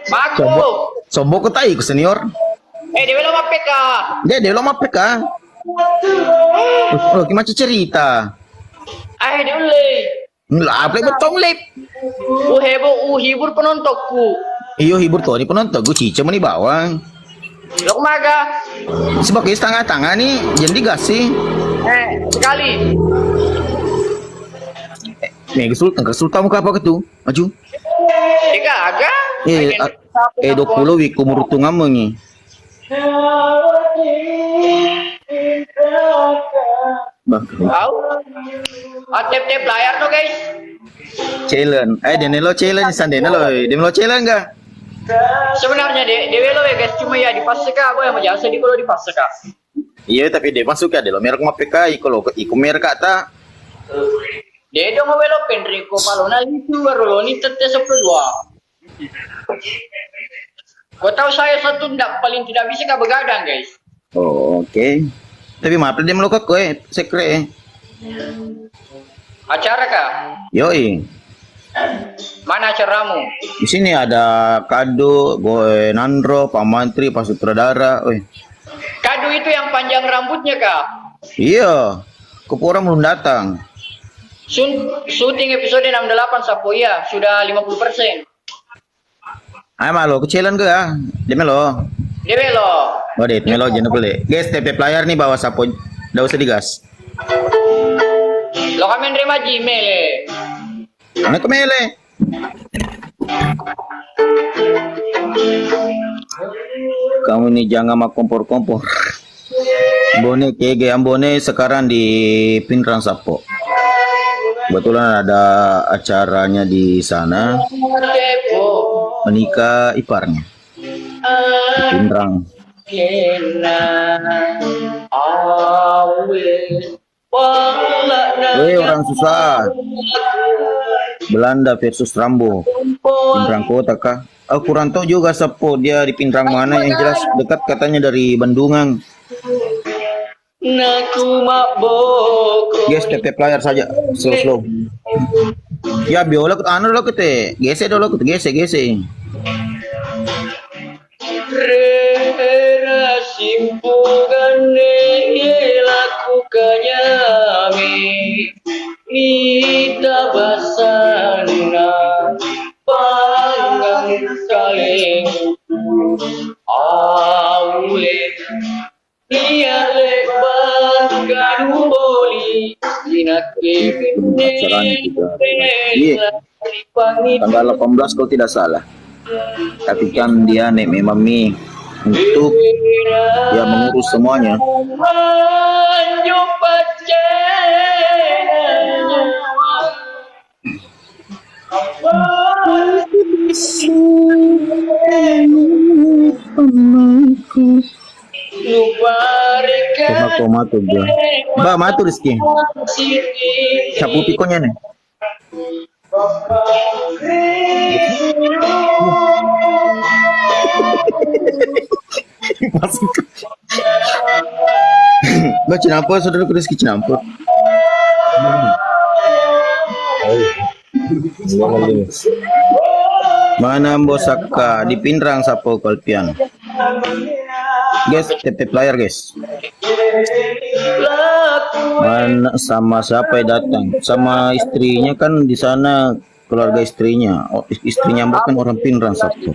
Baku. Sombong ko tayo ko senior. Dewe lo mapek ka. Dia lo mapek ka. Oh, gimana cerita? Dewe le. Lah, apa betong lip? Hibur penontonku. Iyo hibur tuh, ini penonton gue cica mau nih bawang. Lo kemaga. Sebagai setengah tangan nih, jadi gas sih. Sekali. Nih, kesul tamu apa ketu? Maju. Agak. 20 wiku murutungan mo nih. Tahu? Tap layar tuh guys. Challenge. Denelo challenge sandena lo. Denelo challenge enggak? Sebenarnya dewe lo ya guys, cuma ya di paseka gue yang jasa di kalau di paseka. Iya, tapi dia masuk ya, dia lo merek mapeka kalau iku merek kata. Dia dong lo Penrico Palona itu baru lo nih tete 10. Gue tahu saya satu paling tidak bisa begadang guys. Oh, oke. Tapi maaf dia melukat gue, sekre. Acara kah? Yoi. Mana acaramu? Di sini ada Kado, gue Nandro, Pak Mantri, Pak Sutradara. Kado itu yang panjang rambutnya kah? Iya. Kepura belum datang. Syuting episode 68 Sapo ya, sudah 50%. Ayo malo, kecilan ke ya? Dia melo. Dewe lo. Oh, dia melo jangan boleh. Guys, TP player nih bawa sapo. Nggak usah digas. Lo kami nerima Gmail Mana ke mele? Kamu nih jangan mak kompor-kompor. Bone kege ambone sekarang di Pinrang Sapo. Kebetulan ada acaranya di sana. Menikah iparnya. Di Pinrang. Orang susah. Belanda versus Rambo. Pinrang kota kah? Aku kurang tahu juga Sapo dia di Pinrang mana, yang jelas dekat katanya dari Bandungan. Guys, TP player saja, slow. Ya biola ke anu lo kete, gese dulu kete, gese. Lakukannya kita basana panggang kaleng aule iya lebat kanu boli inake tanggal 18 kalau tidak salah. Tapi kan dia nek memang untuk ya mengurus semuanya. Koma tuh gua. Mbak matu Rizky. Sapu pikonya nih. Mbak Cinampur, saudara Rizky Cinampur. Mana Mbosaka di Pinrang Sapo Kolpian. Guys, TP player guys. Mana sama siapa yang datang? Sama istrinya kan di sana, keluarga istrinya. Oh, istrinya bukan orang Pinrang Sapo.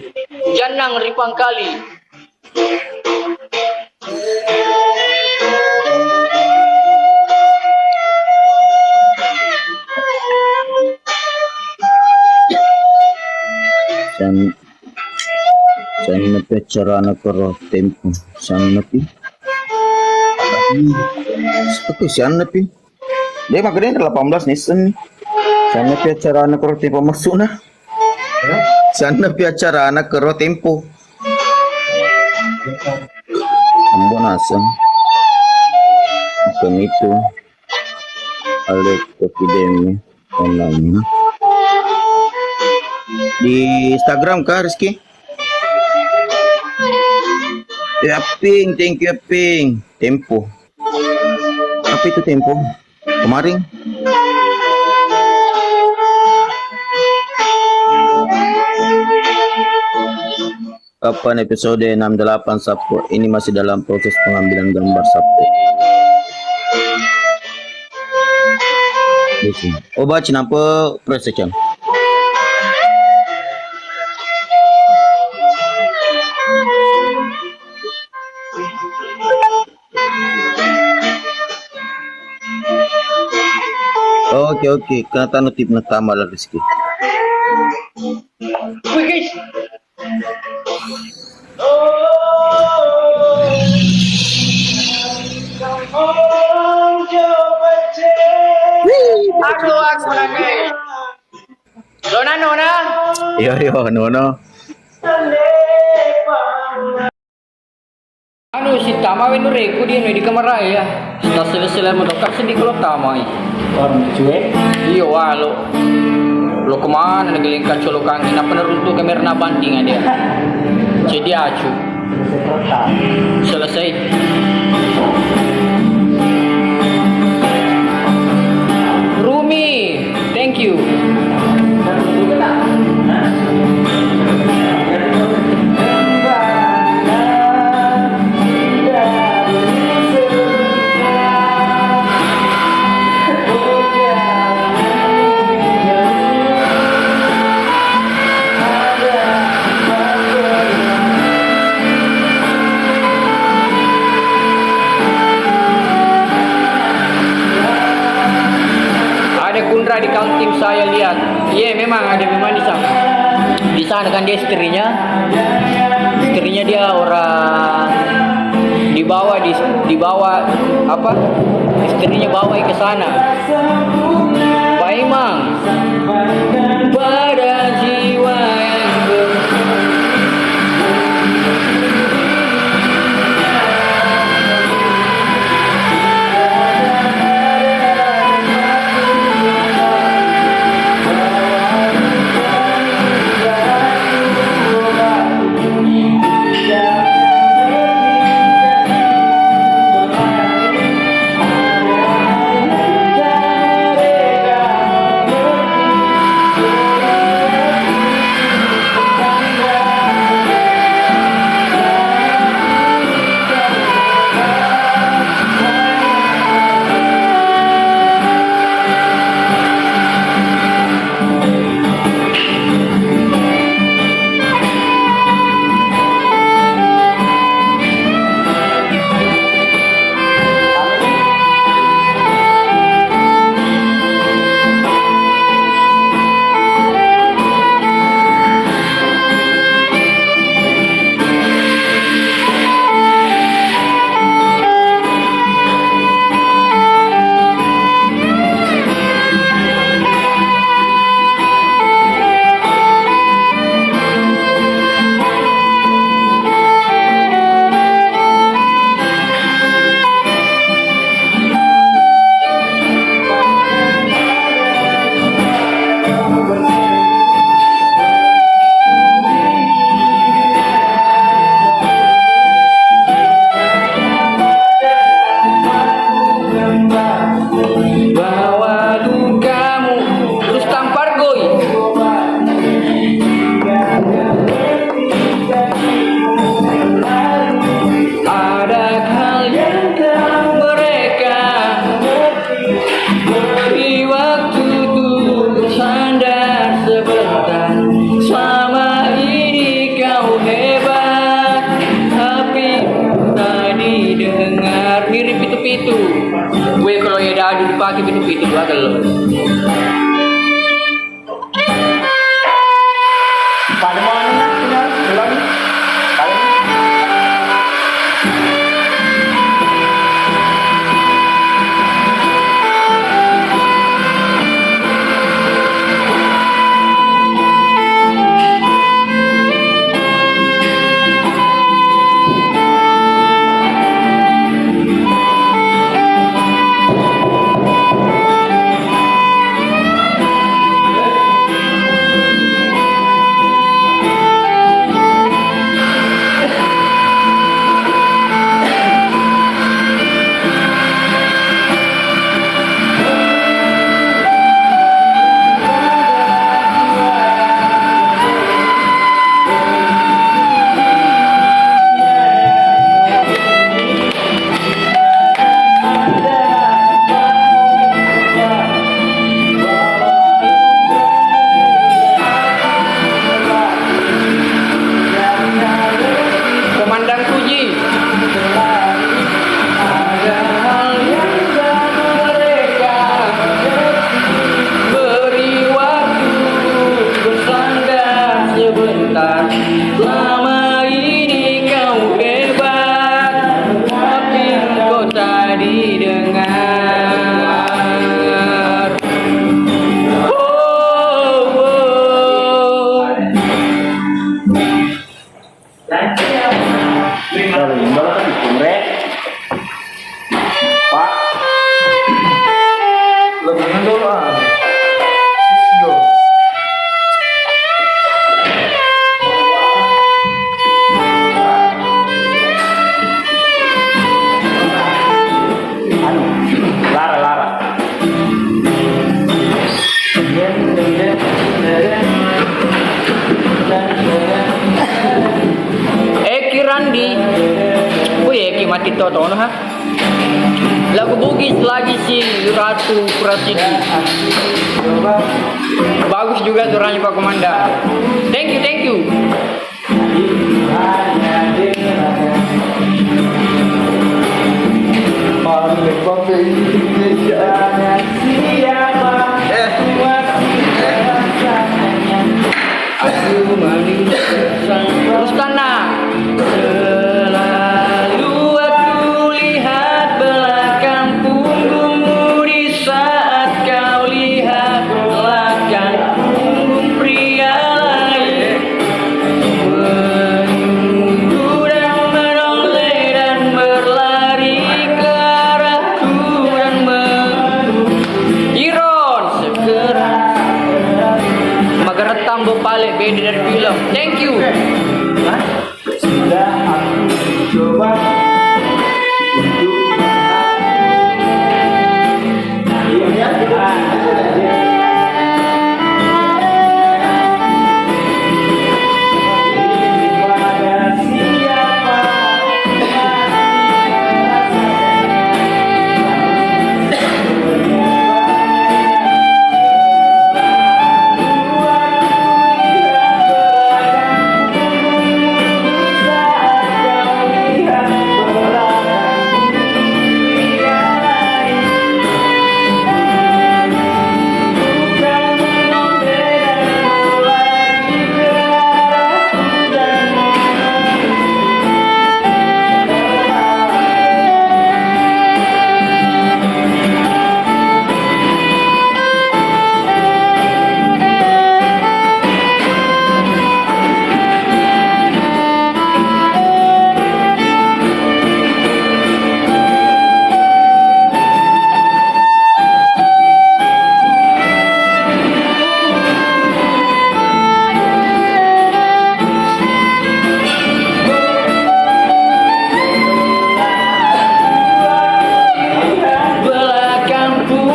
Janang ripang kali. Sana pecerana karo tempo. Sana pi. Oke, sana pi. Dia makanya 18 nih sen. Sana pecerana karo tempo maksudnya. Sana pecerana karo tempo. Ambon asam. Bukan itu. Alek epidemi online. Di Instagram kah Rizky? Ya Ping, thank you Ping. Tempo. Apa itu Tempo? Kemarin. kapan episode 68 Sapu. Ini masih dalam proses pengambilan gambar Sapu. Oh, baca nampak presiden. Oke, kena notif na tama lang Rizky. Wih guys. Aduh, aku nangis. Nona. Yo, no. Anu si Tama wenu reku dia di kamar raya. Setelah selesai mendokar sedih kalau Tama. Orang cuek. Iya walau. Lo kemana ngelingkan colokan kenapa neruntuh kamera banting dia. Jadi acu. Selesai. Rumi, thank you. Kundra di kantin saya lihat, iya memang ada memang di sana kan dia istrinya dia orang dibawa apa istrinya bawa ke sana, baik mang pada jiwa yang gue kalau ya dah dipakai pitu-pitu gua kalau Pada mana belum? kita tahu ha. Lagu Bugis lagi si Ratu Prasidi. Bagus juga suaranya Pak Komandan. Thank you, thank you. Teruskan nak. Selalu aku lihat belakang punggungmu di saat kau lihat belakang punggung pria lain. Menunggu dan menoleh dan berlari ke arahku dan Iron segera magaretam bopalek beda dari film. Thank you. Sudah aku coba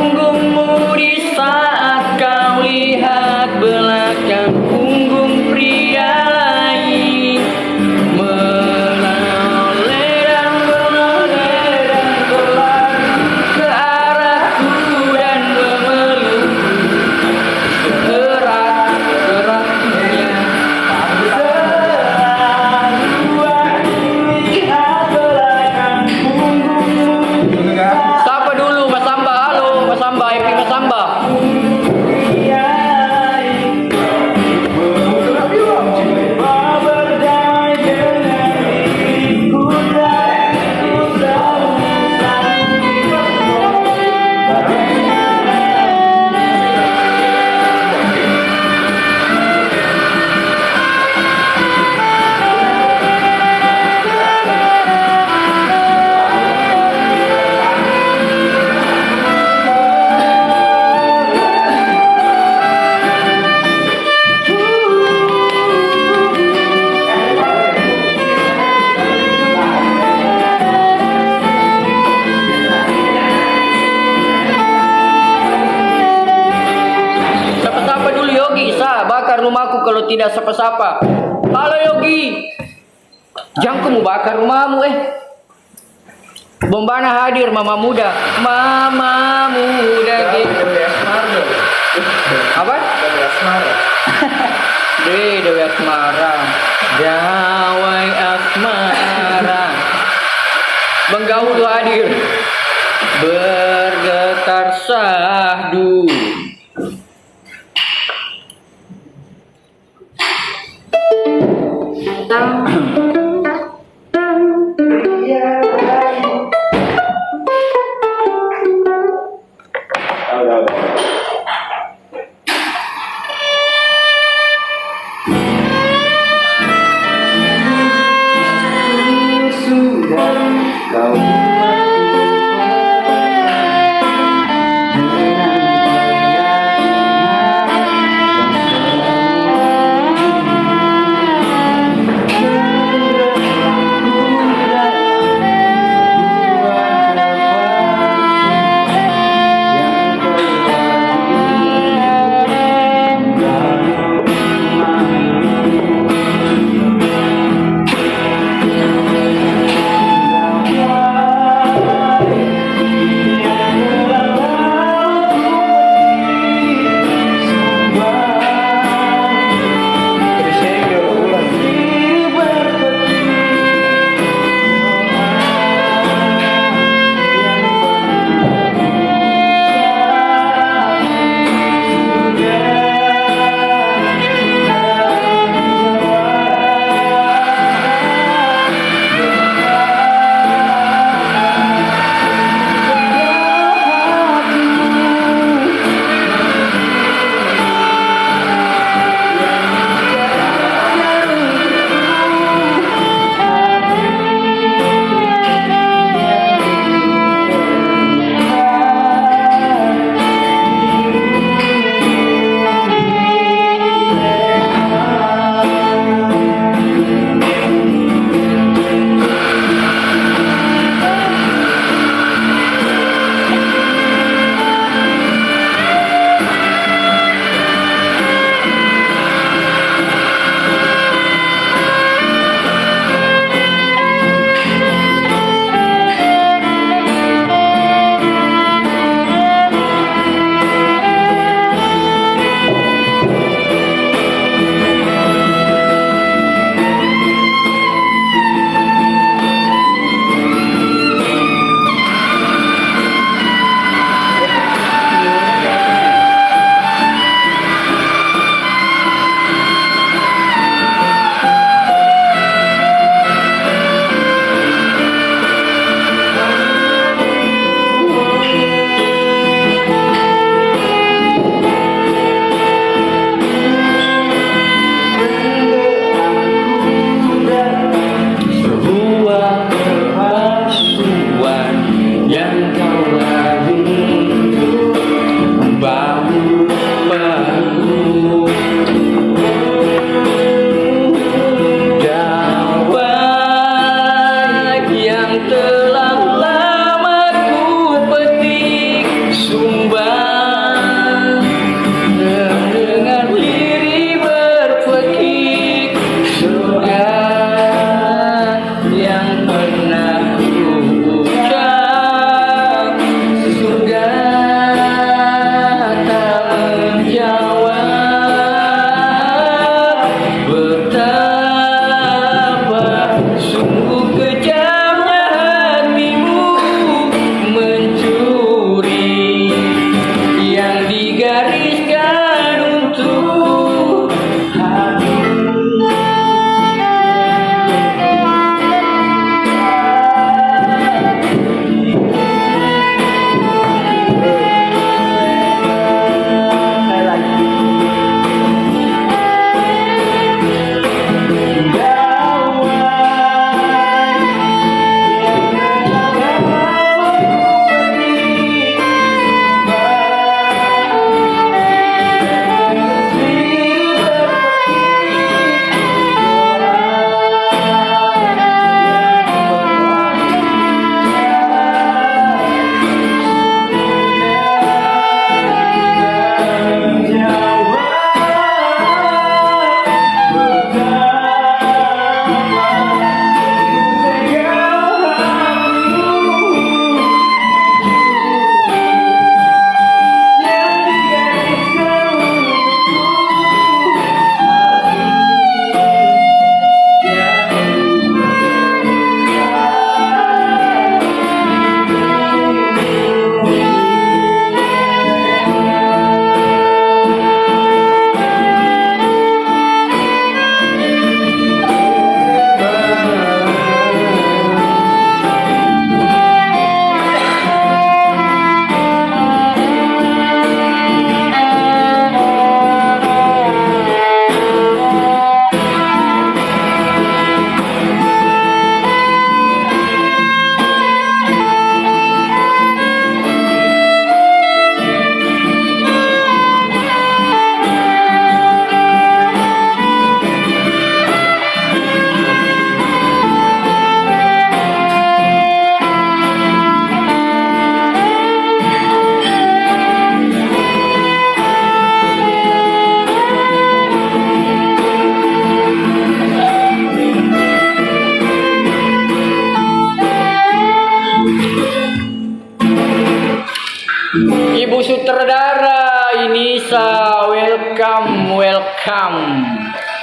untuk rumahku kalau tidak sapa-sapa. Halo Yogi, jangan kamu bakar rumahmu Bombana hadir, mama muda gitu. Apa? Dewi Asmara, Dawai Asmara. Benggaul hadir, bergetar sahdu.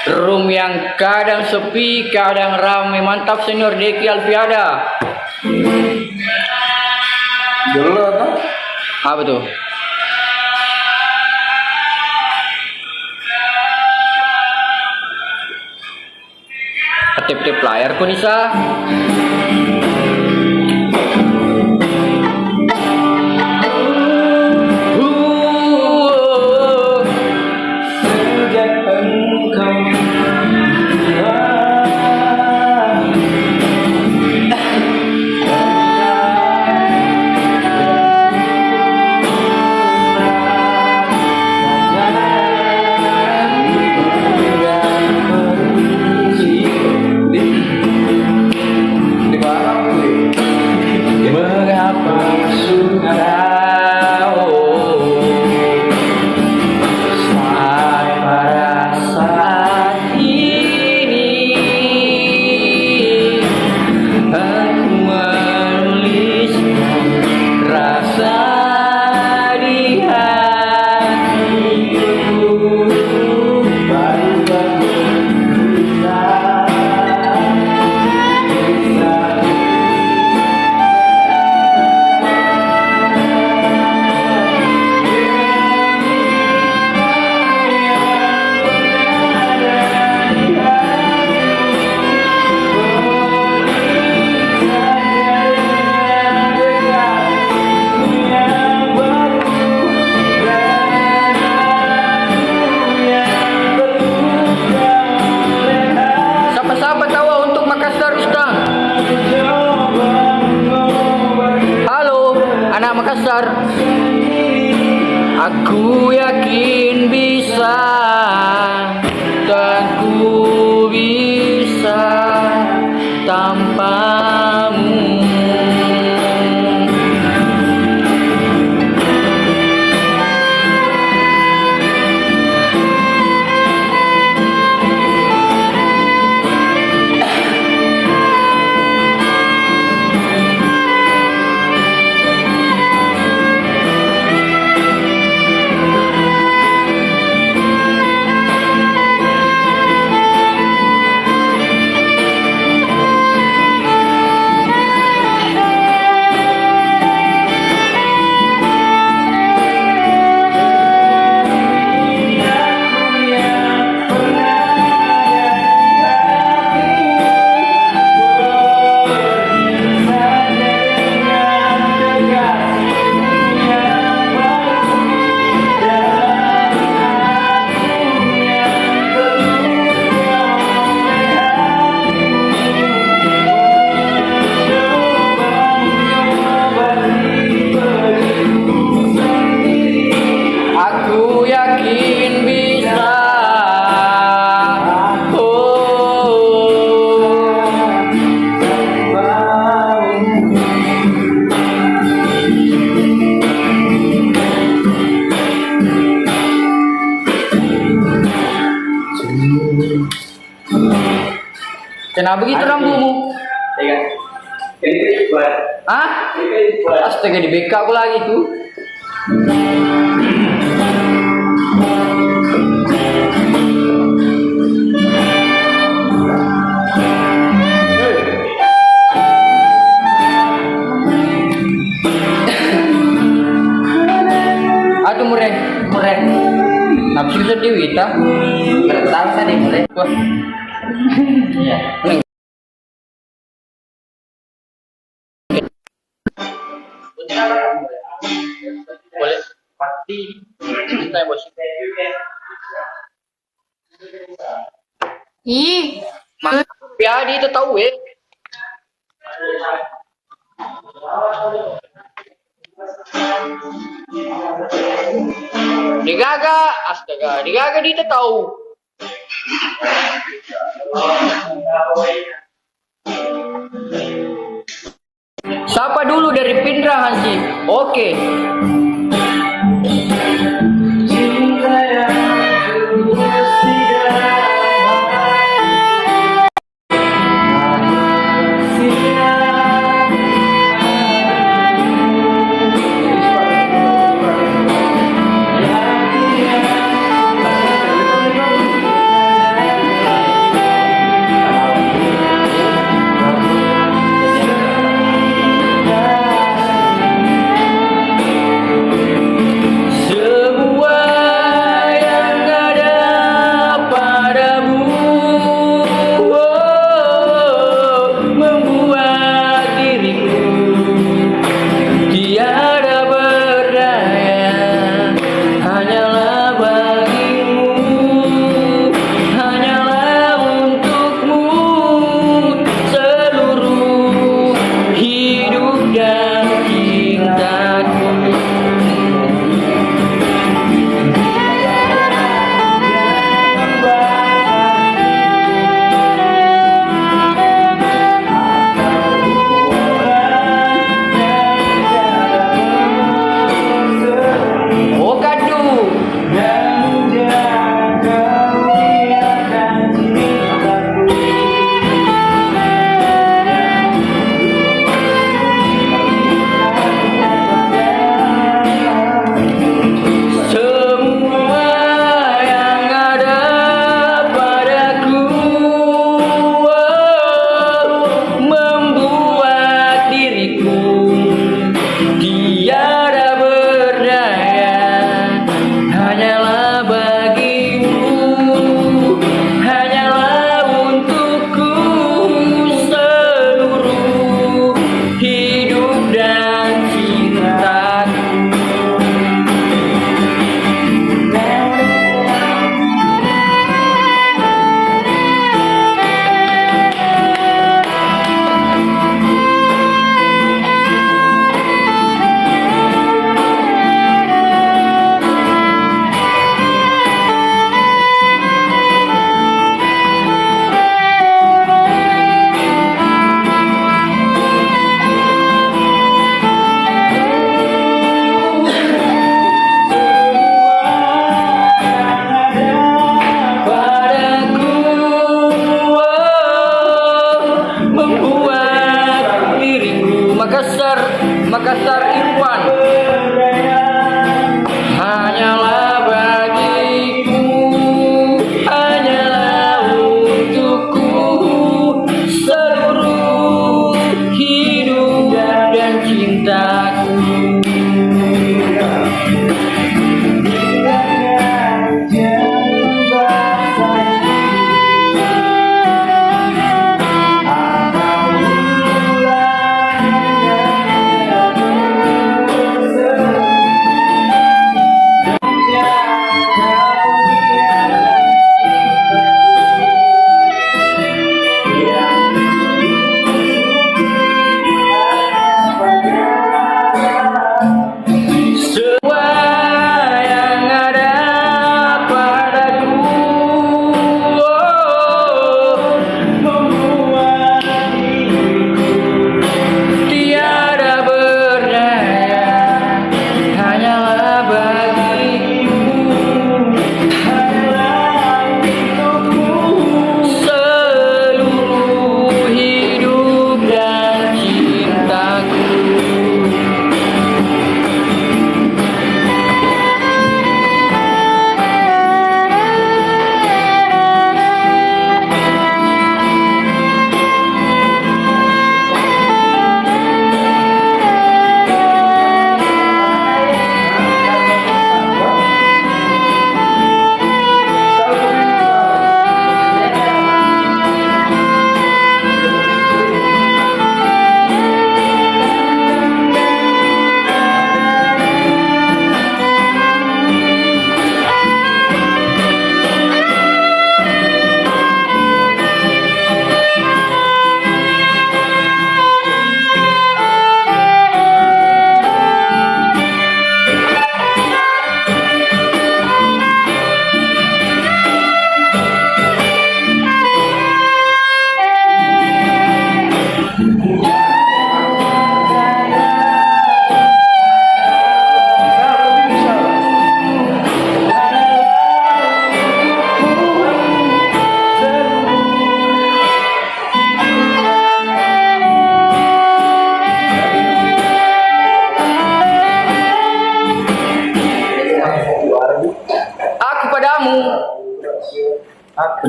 Room yang kadang sepi, kadang ramai. Mantap senior Deki Alfiada. Dulu apa? Apa tuh? Tip-tip layar ku Nisa. Sejak engkau mengapa sudah sampai pada saat ini aku menuliskan rasa di hatiku baru Siapa-siapa tawa untuk Makassar Ustaz. Halo, anak Makassar. Aku yakin bisa, tak ku bisa tanpamu. Aku yakin bisa. Kenapa begitu rambutmu? Hah? Astaga, di BK aku lagi tuh. Aduh mureh. Nafsu sedih kita. Bertahan tadi mureh. Wah. Iya. Boleh pasti kita bos. Ih, Piadi itu tahu ya. Digaga, astaga, digaga dia tahu. Sapa dulu dari Pindra Hansi. Oke. cinta yang tulus tidak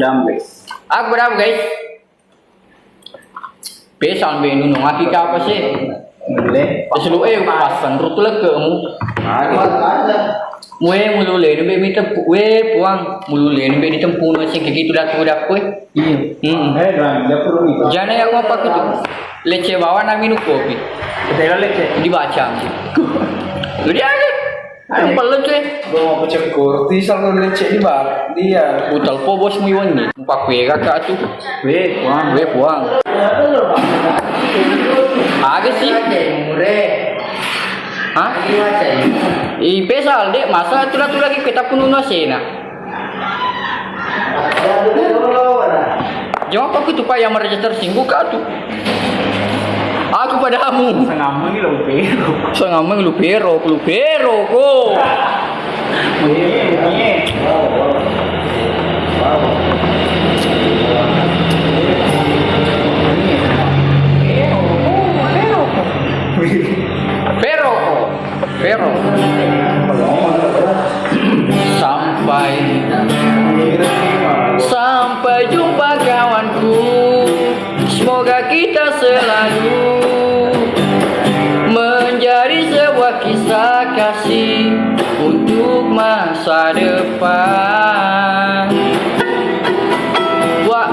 Pedam guys. Aku berapa guys? Pesal be nunung aki ka apa sih? Boleh. Selu pasan rutu lega mu. Ada. Mue mulule ni be minta we puang mulule ni be ditempu no sing gitu dak udah kowe. Iya. Ram, dapur ni. Jana yang apa kutu? Lece bawa na minum kopi. Kita lihat. Dibaca. Jadi ada. Ang lece. Gua mau cek kurti sama lecek di bar. Dia. Utal po bos mu yun ni. Pak we kakak tu. Weh, wah. We puang. Agak sih. Hah? Pesal dek masa tu lagi kita pun sena. Jawab aku tu pak yang merasa tersinggung kak tu. Aku padamu. Sengamu ni lo pero. Sengamu lu pero ko. Pero. Sampai jumpa kawanku. Semoga kita selalu menjadi sebuah kisah kasih untuk masa depan. Wah.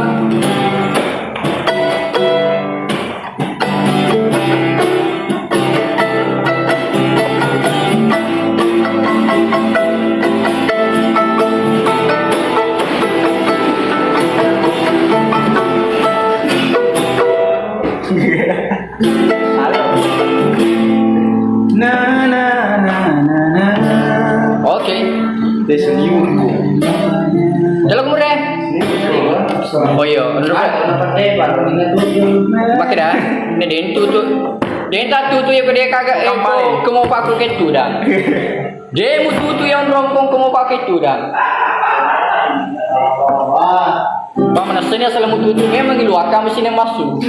Oke. Desa Nyurku. Jalan kemudian. Oh iya, pakai dah. Nih tu. Dia tak tu yang dia kagak kemo pakai ketu dah. Dia mutu tu yang rompong kemo pakai tu dah. Pak manasnya asal mutu tu memang iluaka mesin yang masuk.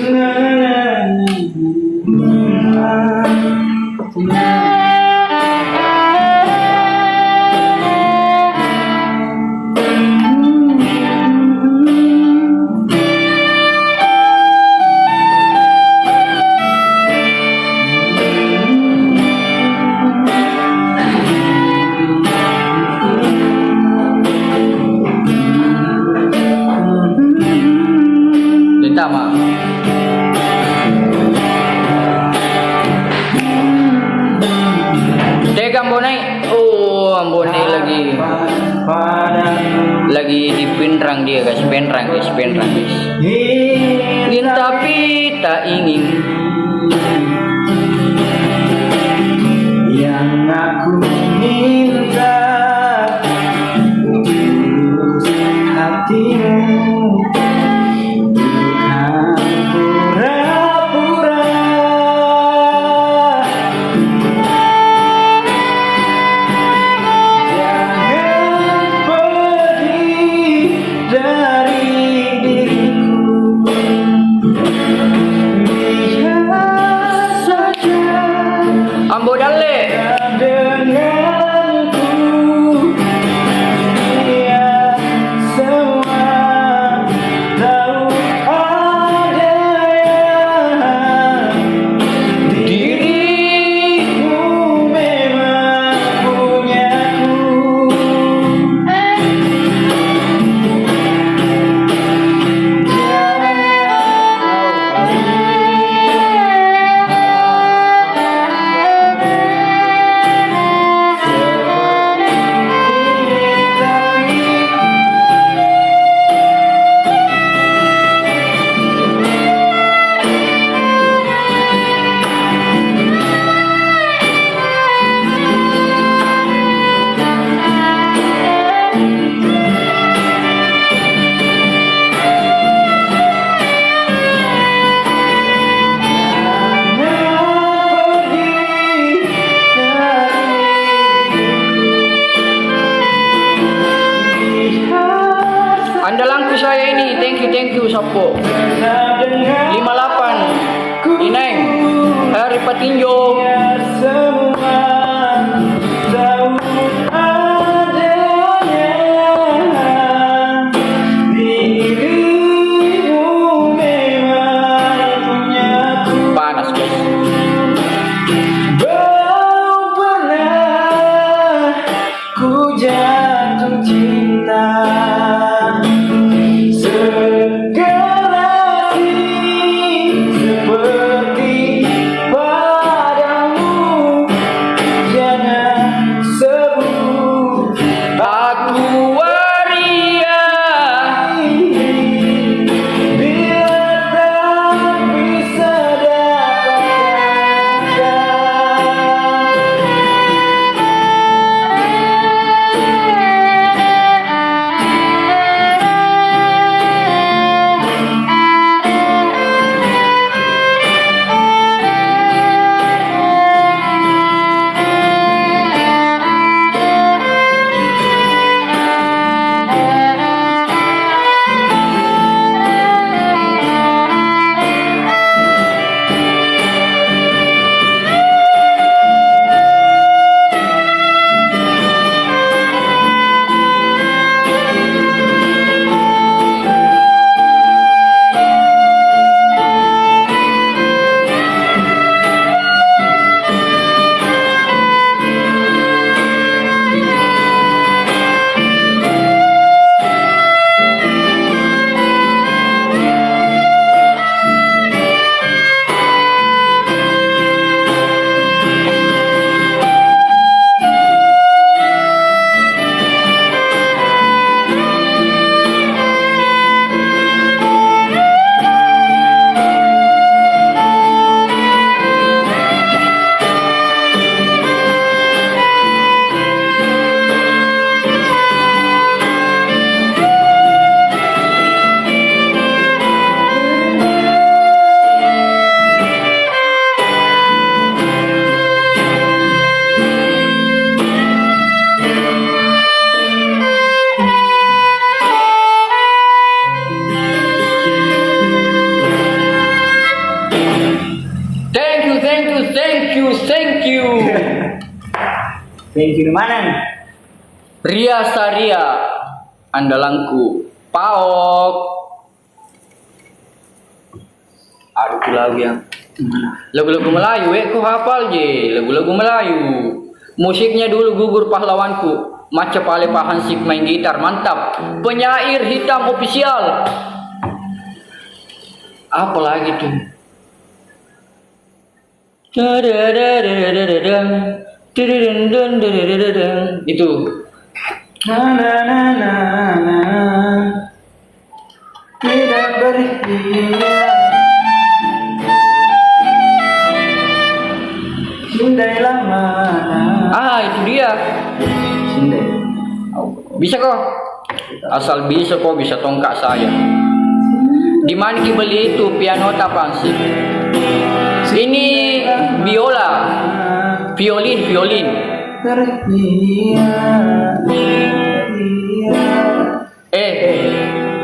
Tama. Tega ambonai. Oh, ambonai lagi di pinrang dia guys, penrang guys. Ingin tapi tak ingin. Yang aku minta tulus hatimu. Ambo dalle. Andalanku saya ini, thank you Sapo. 58 Ineng Hari Patinjo. Pensiun mana? Ria Saria, andalanku. Paok. Aduh, itu lagu yang lagu-lagu Melayu, kau hafal je lagu-lagu Melayu. Musiknya dulu gugur pahlawanku. Maca Pale Pahansip main gitar mantap. Penyair hitam ofisial. Apa lagi tuh? Itu. Tidak berhenti. Sindai lama. Itu dia. Sindai. Bisa kok. Asal bisa kok bisa tongkat saya. Di mana ki beli itu piano tapang sih? Ini biola. Violin.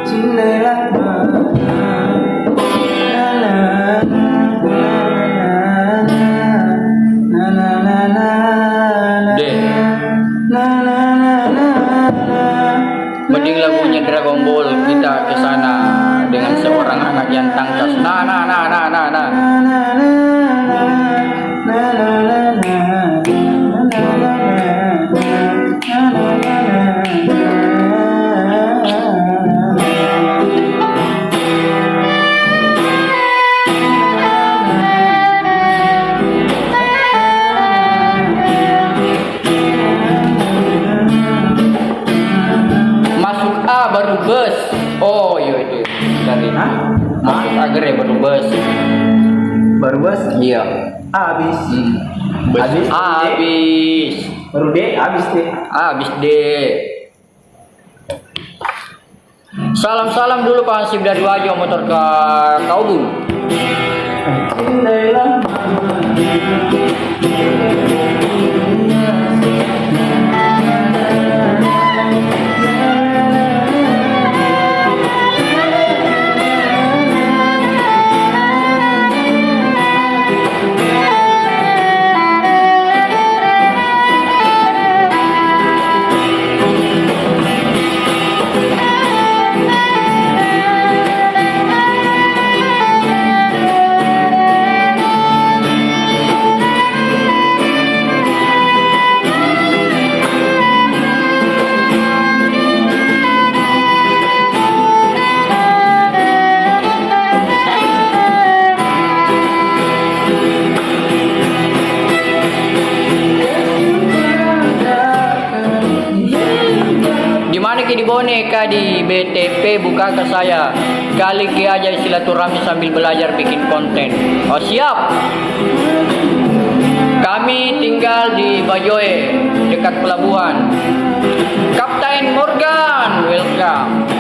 Sindai lama. Mending lagunya Dragon Ball kita ke sana dengan seorang anak yang tangkas. Nah. Masuk A baru bus. Oh iya itu dari masuk agar ya baru bus. Baru bos? Iya. Habis. Bus habis. Baru D, habis deh. Habis deh. Salam dulu Pak Hansip dari Wajo motor ke Kaubung. Sindai lama. Di boneka di BTP buka ke saya. Kali ke aja silaturahmi sambil belajar bikin konten. Oh siap. Kami tinggal di Bajoe dekat pelabuhan. Kapten Morgan, welcome.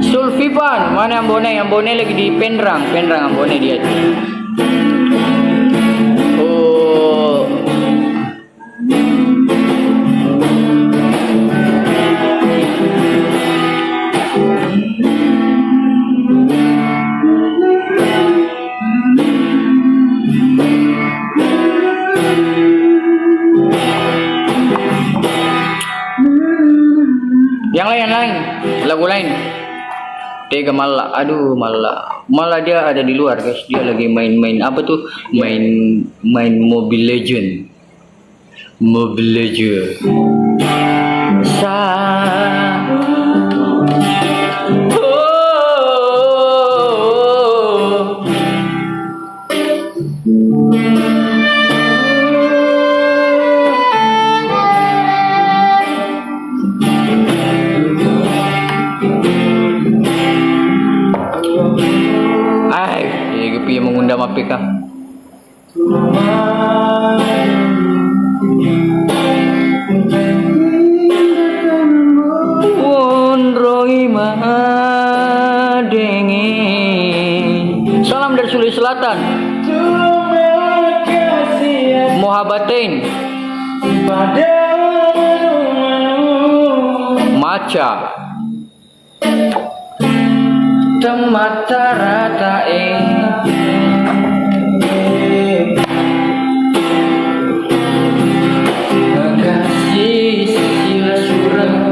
Sulfivan, mana yang bone lagi di Penrang Ambone dia. Oh. Yang lain, lagu lain. Tega malah, aduh malah dia ada di luar guys. Dia lagi main apa tuh? Main Mobile Legend. Mobile Legends. Oh. Ay, piye mengundang apik ka. Wondroi madengi. Salam dari Sulawesi Selatan. Mohabatain. Maca. Temata ratain. Kasih sila surang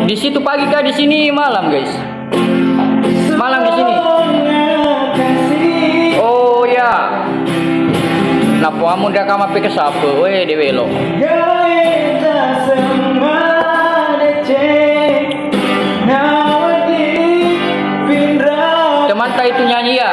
Di situ pagi kah, di sini malam, guys. Malam di sini. Oh ya. Napo amun dah kama pe kesapa, we dewe lo. Teman ta itu nyanyi ya.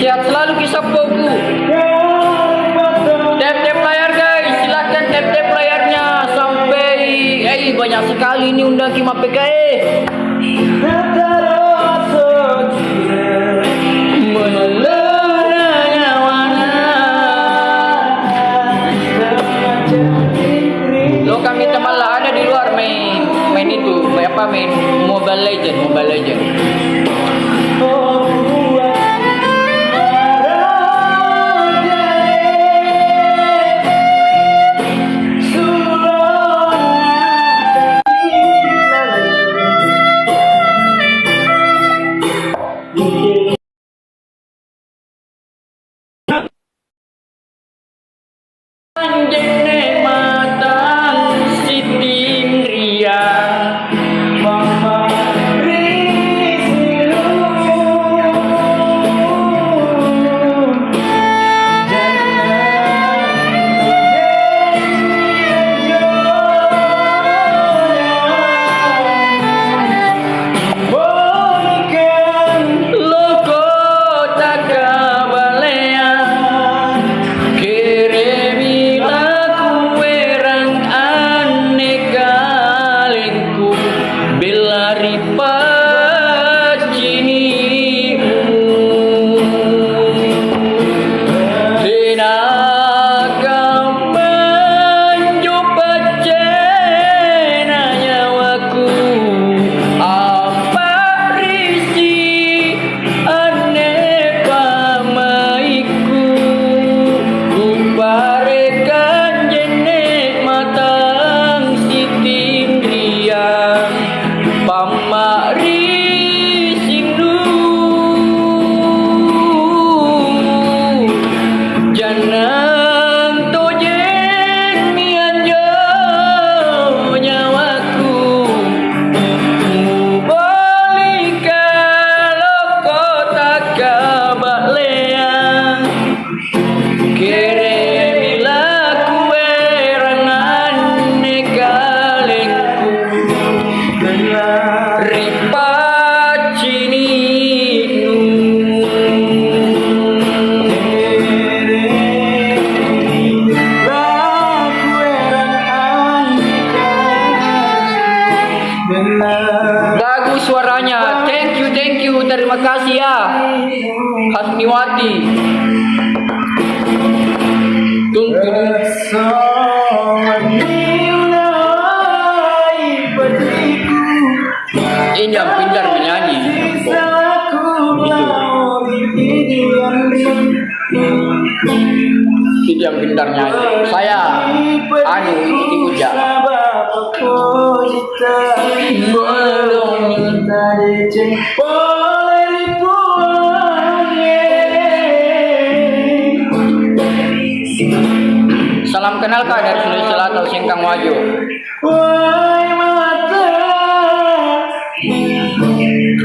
Sehat selalu kisah Bogu. Tap-tap layar guys, silahkan tap-tap layarnya sampai banyak sekali ini undang Kima PKE. Lo kami teman lah ada di luar main itu main Mobile Legend. Hasniwati. Rasa menilai pedihku, Ini yang pintar menyanyi. Ini yang pintar nyanyi. Saya anu ikut ya. Salam kenal kak dari Sulawesi Selatan Singkang Wajo.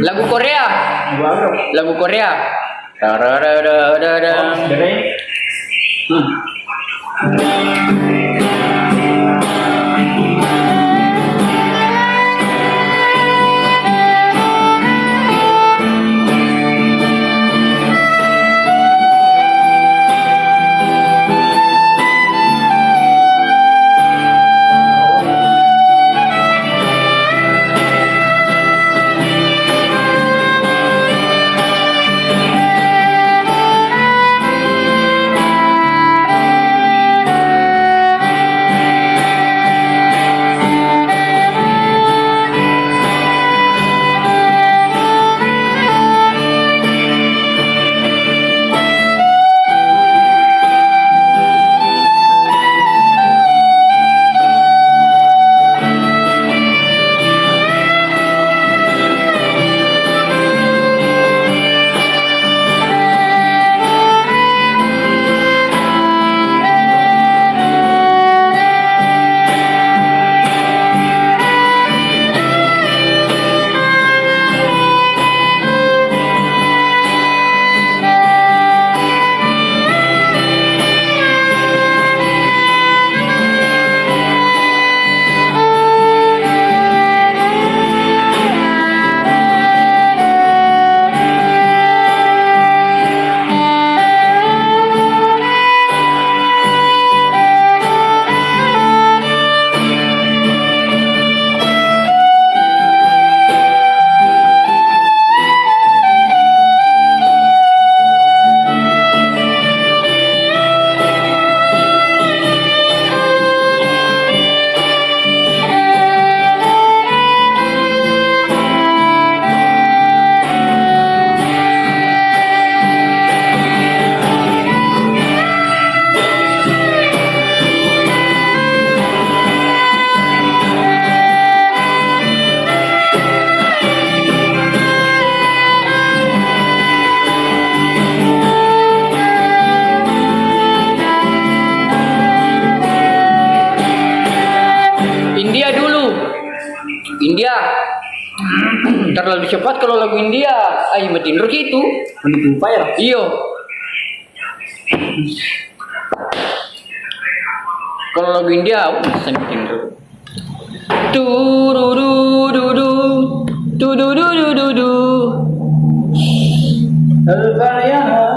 Lagu Korea. Lagu Korea. Tararararara. India dulu. India. Terlalu cepat kalau lagu India. Ayo metindur gitu. Menitumpah ya. Iyo. Kalau lagu India, saya metindur. Tururududu. Tudududududu. Al-Fatihah.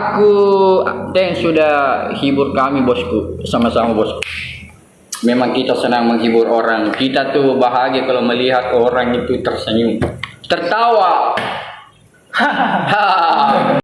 Aku dan sudah hibur kami bosku, sama-sama bosku. Memang kita senang menghibur orang. Kita tuh bahagia kalau melihat orang itu tersenyum, tertawa. Hahaha.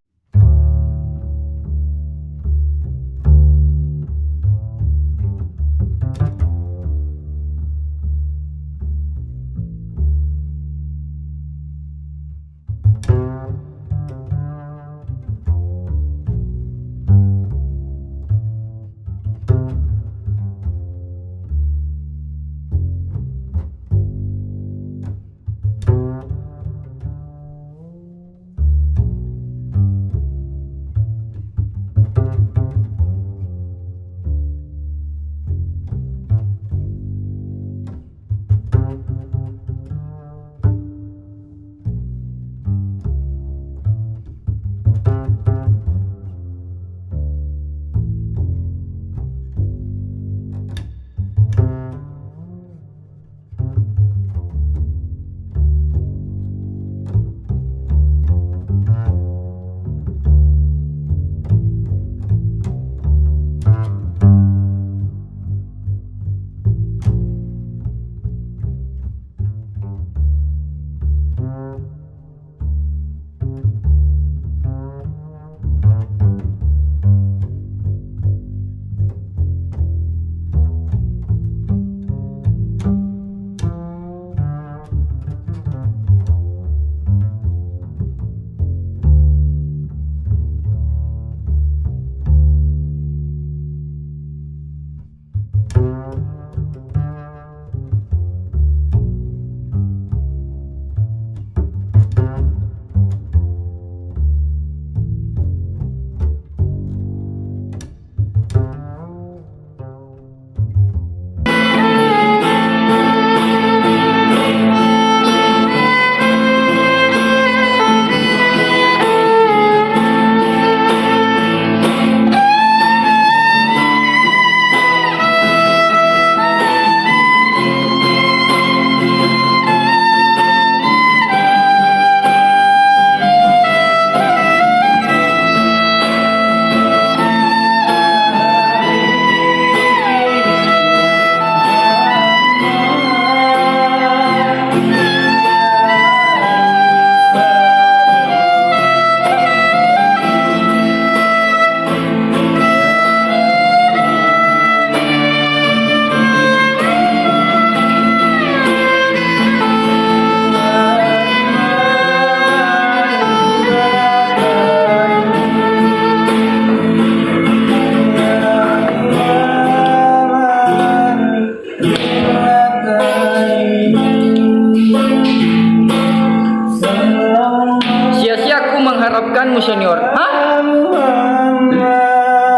mengharapkanmu senior. Hah?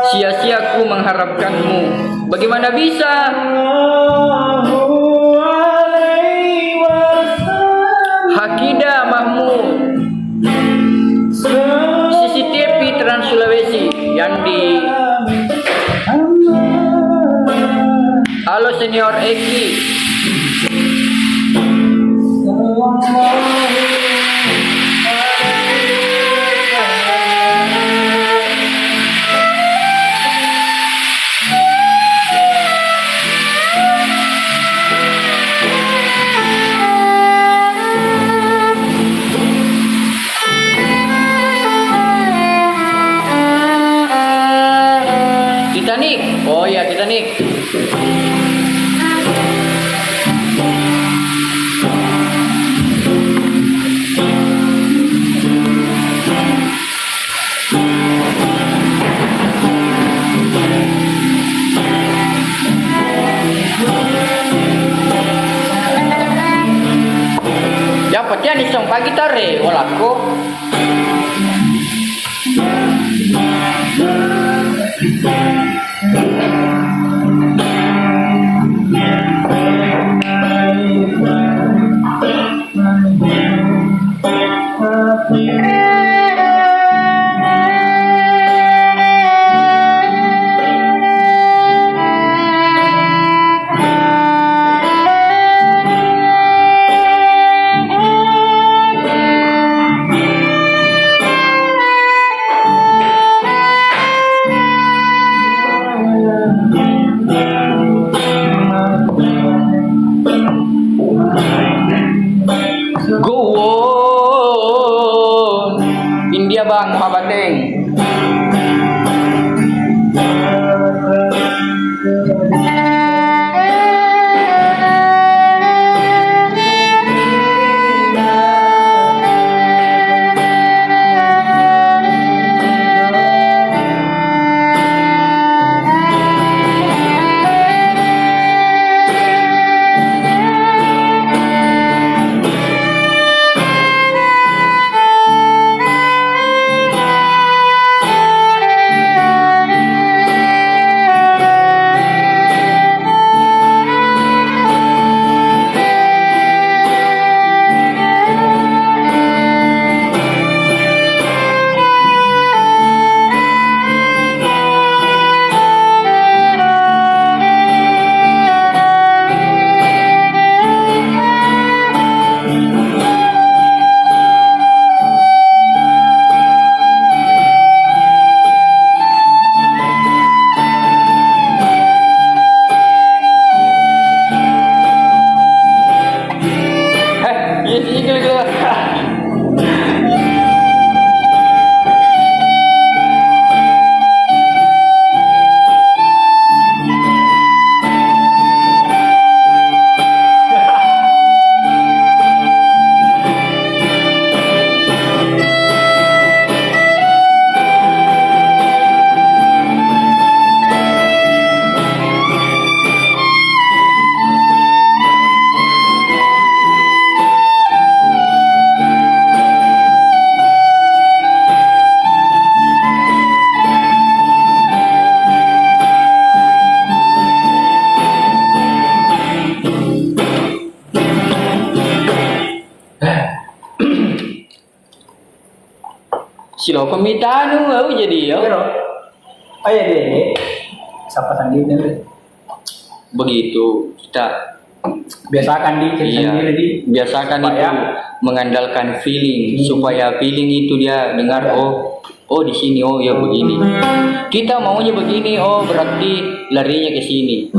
Sia-sia aku mengharapkanmu. Bagaimana bisa? Hakida Mahmud, CCTV Trans Sulawesi yang di. Halo senior Eki. Titanic. Oh ya, Titanic. Dapatnya nih song pagi tare, walako. pulang Pak Bateng. Silo pemitanu aku jadi ya. Pero, ayo deh, siapa sendiri nih? Begitu kita Biasakan di iya, sendiri di. biasakan Supaya- itu mengandalkan feeling supaya feeling itu dia dengar oh di sini oh ya begini. Kita maunya begini oh berarti larinya ke sini.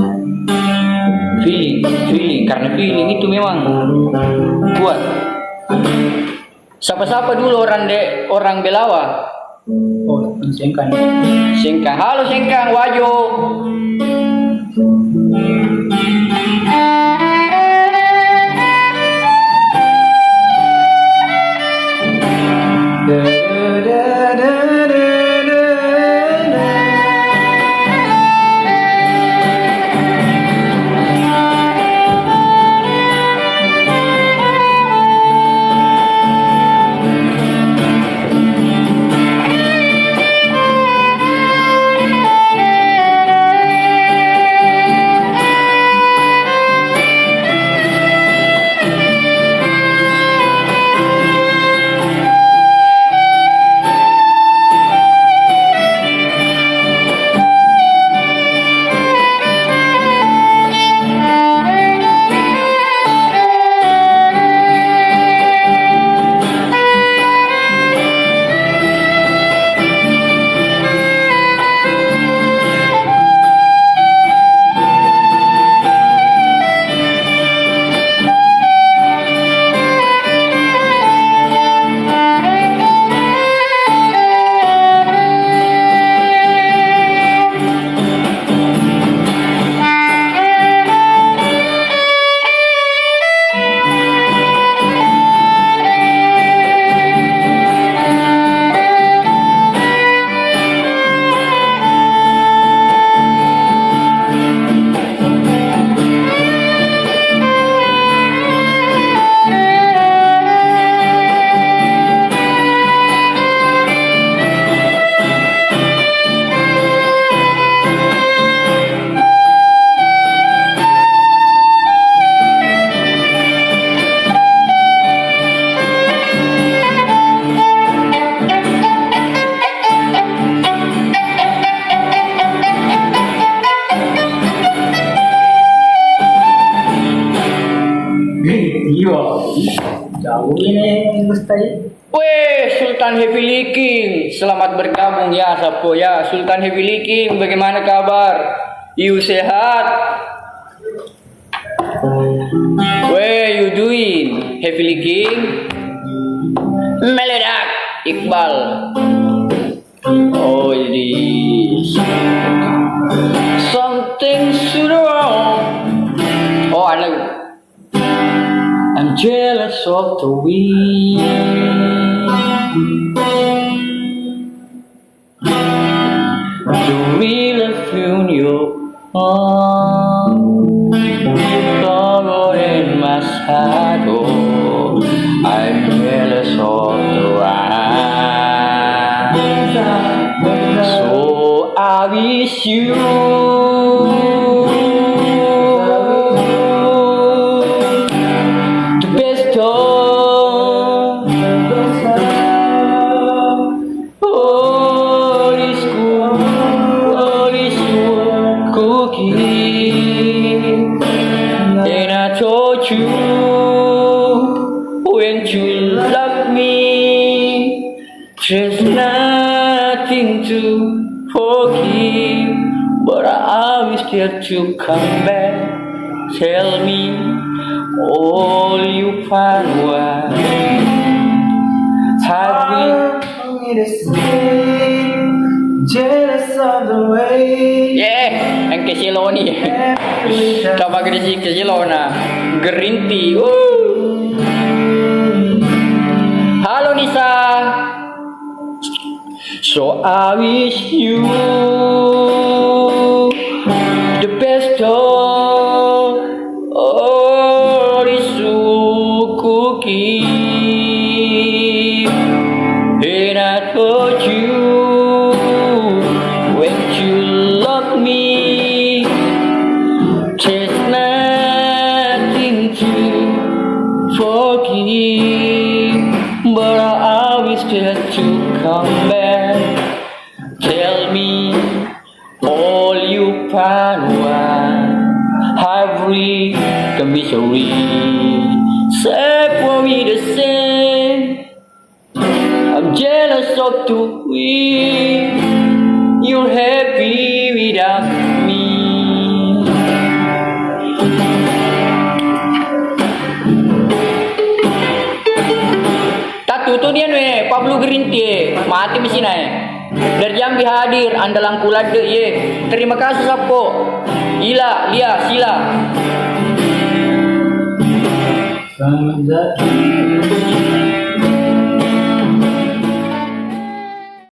Feeling karena feeling itu memang kuat. Siapa-siapa dulu orang Belawa. Oh, singkan. Sengkang, halo Sengkang, Wajo. Iya. Jauh ini Gustai. Weh, Sultan Heavy Leaking, selamat bergabung ya, Sapo ya. Sultan Heavy Leaking, bagaimana kabar? You sehat? Weh, you doing? Heavy Leaking? Meledak, Iqbal. Oh, it is something's wrong. Oh, I know. I'm jealous of the wind. The real feel your arm. Sorrow in my shadow. I'm jealous of the wine. So I wish you the best of all is good, all is good cooking. And I told you when you love me, there's nothing to forgive, but I wish that you come back. Tell me all you find was have Jealous of the way. yeah, ang kesilo ni. Kapag si kesilo na green tea. Halo Nisa. So I wish you the best of all is cooking. And I told you when you love me, there's nothing to forgive, but I wish that you come back. Tell me all you find every misery. Say for me the same. I'm jealous of the way you're happy without me. Tak tutup dia ni, Pablo Gerinti, mati mesin ni. Dari Jambi hadir, andalang kulade ye. Terima kasih sapo. Ila, Lia, Sila. Sampai